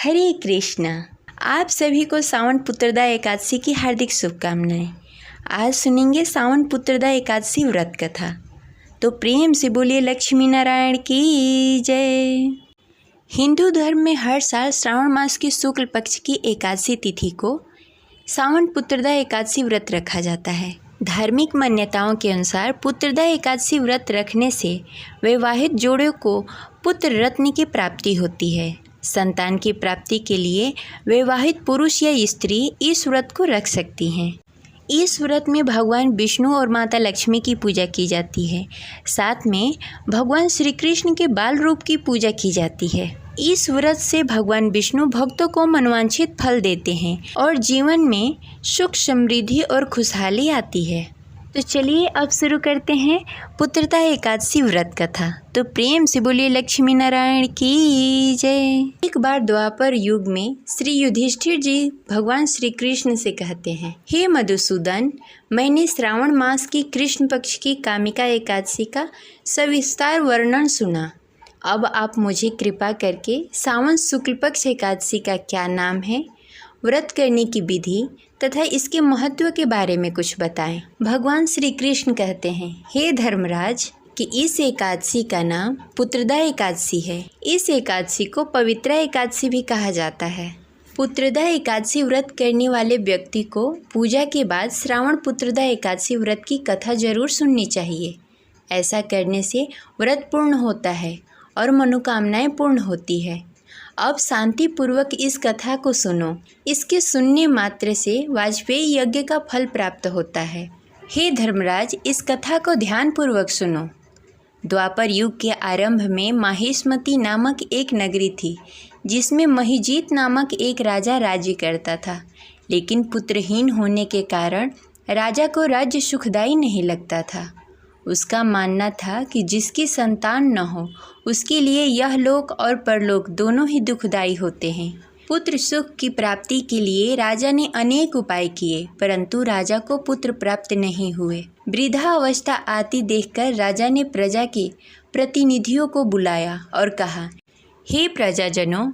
हरे कृष्णा। आप सभी को सावन पुत्रदा एकादशी की हार्दिक शुभकामनाएं। आज सुनेंगे सावन पुत्रदा एकादशी व्रत कथा। तो प्रेम से बोलिए लक्ष्मी नारायण की जय। हिंदू धर्म में हर साल श्रावण मास की शुक्ल पक्ष की एकादशी तिथि को सावन पुत्रदा एकादशी व्रत रखा जाता है। धार्मिक मान्यताओं के अनुसार पुत्रदा एकादशी व्रत रखने से वैवाहिक जोड़ों को पुत्र रत्न की प्राप्ति होती है। संतान की प्राप्ति के लिए वैवाहिक पुरुष या स्त्री इस व्रत को रख सकती हैं। इस व्रत में भगवान विष्णु और माता लक्ष्मी की पूजा की जाती है। साथ में भगवान श्री कृष्ण के बाल रूप की पूजा की जाती है। इस व्रत से भगवान विष्णु भक्तों को मनवांछित फल देते हैं और जीवन में सुख समृद्धि और खुशहाली आती है। तो चलिए अब शुरू करते हैं पुत्रदा एकादशी व्रत कथा। तो प्रेम से बोलिए लक्ष्मी नारायण की जय। एक बार द्वापर युग में श्री युधिष्ठिर जी भगवान श्री कृष्ण से कहते हैं, हे मधुसूदन, मैंने श्रावण मास की कृष्ण पक्ष की कामिका एकादशी का सविस्तार वर्णन सुना। अब आप मुझे कृपा करके सावन शुक्ल पक्ष एकादशी का क्या नाम है, व्रत करने की विधि तथा इसके महत्व के बारे में कुछ बताएं। भगवान श्री कृष्ण कहते हैं, हे धर्मराज, कि इस एकादशी का नाम पुत्रदा एकादशी है। इस एकादशी को पवित्रा एकादशी भी कहा जाता है। पुत्रदा एकादशी व्रत करने वाले व्यक्ति को पूजा के बाद श्रावण पुत्रदा एकादशी व्रत की कथा जरूर सुननी चाहिए। ऐसा करने से व्रत पूर्ण होता है और मनोकामनाएं पूर्ण होती है। अब शांतिपूर्वक इस कथा को सुनो। इसके सुनने मात्र से वाजपेयी यज्ञ का फल प्राप्त होता है। हे धर्मराज, इस कथा को ध्यानपूर्वक सुनो। द्वापर युग के आरंभ में माहिष्मती नामक एक नगरी थी, जिसमें महिजीत नामक एक राजा राज्य करता था। लेकिन पुत्रहीन होने के कारण राजा को राज्य सुखदायी नहीं लगता था। उसका मानना था कि जिसकी संतान न हो उसके लिए यह लोक और परलोक दोनों ही दुखदायी होते हैं। पुत्र सुख की प्राप्ति के लिए राजा ने अनेक उपाय किए, परंतु राजा को पुत्र प्राप्त नहीं हुए। वृद्धा अवस्था आती देखकर राजा ने प्रजा के प्रतिनिधियों को बुलाया और कहा, हे प्रजाजनों,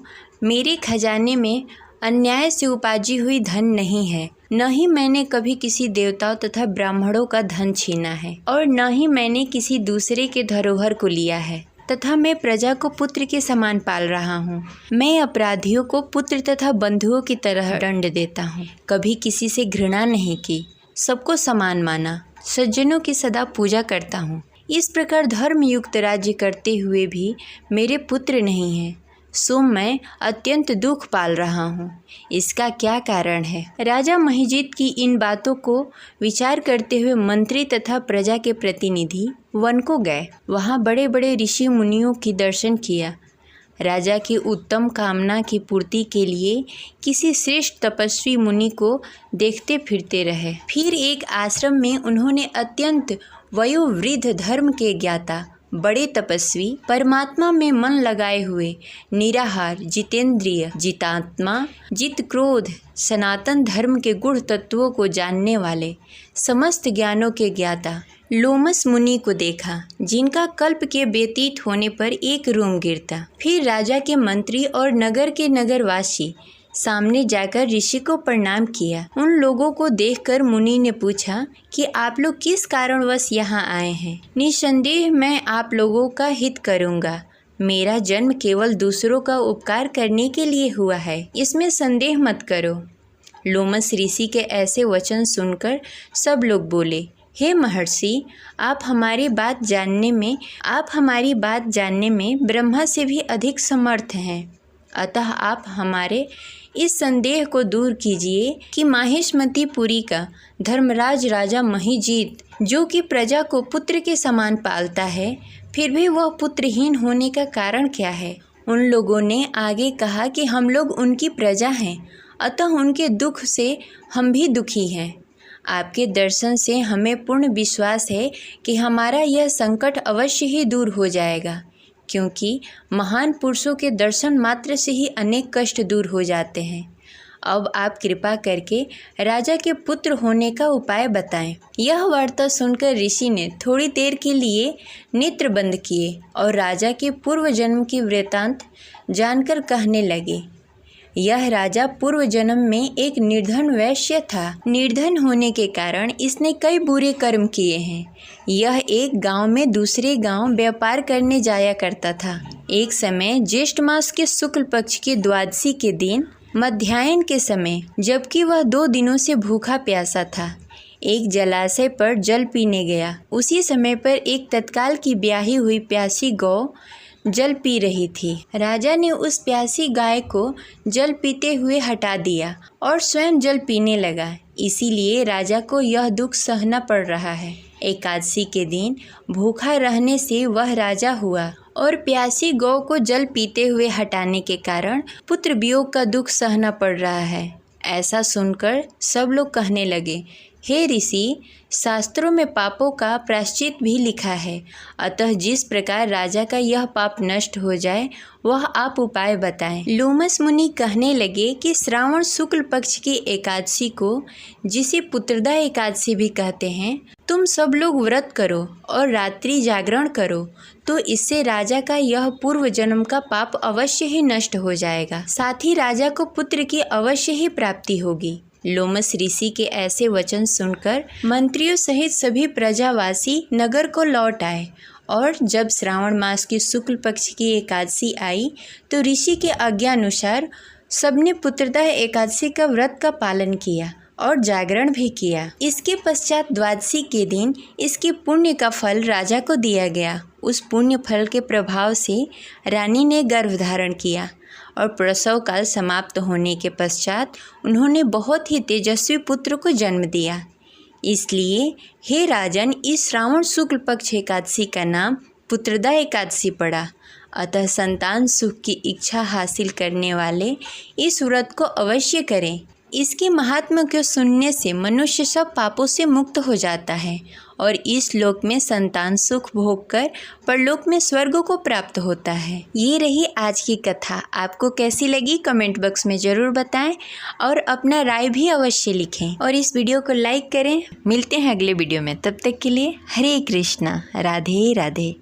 मेरे खजाने में अन्याय से उपार्जी हुई धन नहीं है, न ही मैंने कभी किसी देवताओं तथा ब्राह्मणों का धन छीना है और न ही मैंने किसी दूसरे के धरोहर को लिया है, तथा मैं प्रजा को पुत्र के समान पाल रहा हूँ। मैं अपराधियों को पुत्र तथा बंधुओं की तरह दंड देता हूँ। कभी किसी से घृणा नहीं की, सबको समान माना, सज्जनों की सदा पूजा करता हूँ। इस प्रकार धर्मयुक्त राज्य करते हुए भी मेरे पुत्र नहीं है, सो मैं अत्यंत दुख पाल रहा हूँ। इसका क्या कारण है? राजा महिजीत की इन बातों को विचार करते हुए मंत्री तथा प्रजा के प्रतिनिधि वन को गए। वहाँ बड़े बड़े ऋषि मुनियों की दर्शन किया। राजा की उत्तम कामना की पूर्ति के लिए किसी श्रेष्ठ तपस्वी मुनि को देखते फिरते रहे। फिर एक आश्रम में उन्होंने अत्यंत वयोवृद्ध धर्म के ज्ञाता बड़े तपस्वी, परमात्मा में मन लगाए हुए, निराहार, जितेंद्रिय, जितात्मा, जित क्रोध, सनातन धर्म के गुण तत्वों को जानने वाले, समस्त ज्ञानों के ज्ञाता लोमस मुनि को देखा, जिनका कल्प के व्यतीत होने पर एक रूम गिरता। फिर राजा के मंत्री और नगर के नगरवासी सामने जाकर ऋषि को प्रणाम किया। उन लोगों को देखकर मुनि ने पूछा कि आप लोग किस कारणवश यहाँ आए हैं। निसंदेह मैं आप लोगों का हित करूँगा। मेरा जन्म केवल दूसरों का उपकार करने के लिए हुआ है, इसमें संदेह मत करो। लोमस ऋषि के ऐसे वचन सुनकर सब लोग बोले, हे महर्षि, आप हमारी बात जानने में ब्रह्मा से भी अधिक समर्थ हैं। अतः आप हमारे इस संदेह को दूर कीजिए कि माहिष्मतीपुरी का धर्मराज राजा महिजीत, जो कि प्रजा को पुत्र के समान पालता है, फिर भी वह पुत्रहीन होने का कारण क्या है। उन लोगों ने आगे कहा कि हम लोग उनकी प्रजा हैं, अतः उनके दुख से हम भी दुखी हैं। आपके दर्शन से हमें पूर्ण विश्वास है कि हमारा यह संकट अवश्य ही दूर हो जाएगा, क्योंकि महान पुरुषों के दर्शन मात्र से ही अनेक कष्ट दूर हो जाते हैं। अब आप कृपा करके राजा के पुत्र होने का उपाय बताएं। यह वार्ता सुनकर ऋषि ने थोड़ी देर के लिए नेत्र बंद किए और राजा के पूर्व जन्म की वृत्तांत जानकर कहने लगे, यह राजा पूर्व जन्म में एक निर्धन वैश्य था। निर्धन होने के कारण इसने कई बुरे कर्म किए हैं। यह एक गांव में दूसरे गांव व्यापार करने जाया करता था। एक समय ज्येष्ठ मास के शुक्ल पक्ष के द्वादशी के दिन मध्याह्न के समय, जबकि वह 2 दिनों से भूखा प्यासा था, एक जलाशय पर जल पीने गया। उसी समय पर एक तत्काल की ब्याही हुई प्यासी गौ जल पी रही थी। राजा ने उस प्यासी गाय को जल पीते हुए हटा दिया और स्वयं जल पीने लगा। इसीलिए राजा को यह दुख सहना पड़ रहा है। एकादशी के दिन भूखा रहने से वह राजा हुआ और प्यासी गौ को जल पीते हुए हटाने के कारण पुत्र वियोग का दुख सहना पड़ रहा है। ऐसा सुनकर सब लोग कहने लगे, हे ऋषि, शास्त्रों में पापों का प्रायश्चित भी लिखा है, अतः जिस प्रकार राजा का यह पाप नष्ट हो जाए वह आप उपाय बताएं। लोमस मुनि कहने लगे कि श्रावण शुक्ल पक्ष की एकादशी को, जिसे पुत्रदा एकादशी भी कहते हैं, तुम सब लोग व्रत करो और रात्रि जागरण करो, तो इससे राजा का यह पूर्व जन्म का पाप अवश्य ही नष्ट हो जाएगा। साथ ही राजा को पुत्र की अवश्य ही प्राप्ति होगी। लोमस ऋषि के ऐसे वचन सुनकर मंत्रियों सहित सभी प्रजावासी नगर को लौट आए और जब श्रावण मास की शुक्ल पक्ष की एकादशी आई तो ऋषि के आज्ञानुसार सबने पुत्रदा एकादशी का व्रत का पालन किया और जागरण भी किया। इसके पश्चात द्वादशी के दिन इसके पुण्य का फल राजा को दिया गया। उस पुण्य फल के प्रभाव से रानी ने गर्भ धारण किया और प्रसव काल समाप्त होने के पश्चात उन्होंने बहुत ही तेजस्वी पुत्र को जन्म दिया। इसलिए हे राजन, इस श्रावण शुक्ल पक्ष एकादशी का नाम पुत्रदा एकादशी पड़ा। अतः संतान सुख की इच्छा हासिल करने वाले इस व्रत को अवश्य करें। इसके महात्म्य को सुनने से मनुष्य सब पापों से मुक्त हो जाता है और इस लोक में संतान सुख भोग कर परलोक में स्वर्ग को प्राप्त होता है। ये रही आज की कथा। आपको कैसी लगी कमेंट बॉक्स में ज़रूर बताएं और अपना राय भी अवश्य लिखें और इस वीडियो को लाइक करें। मिलते हैं अगले वीडियो में, तब तक के लिए हरे कृष्णा, राधे राधे।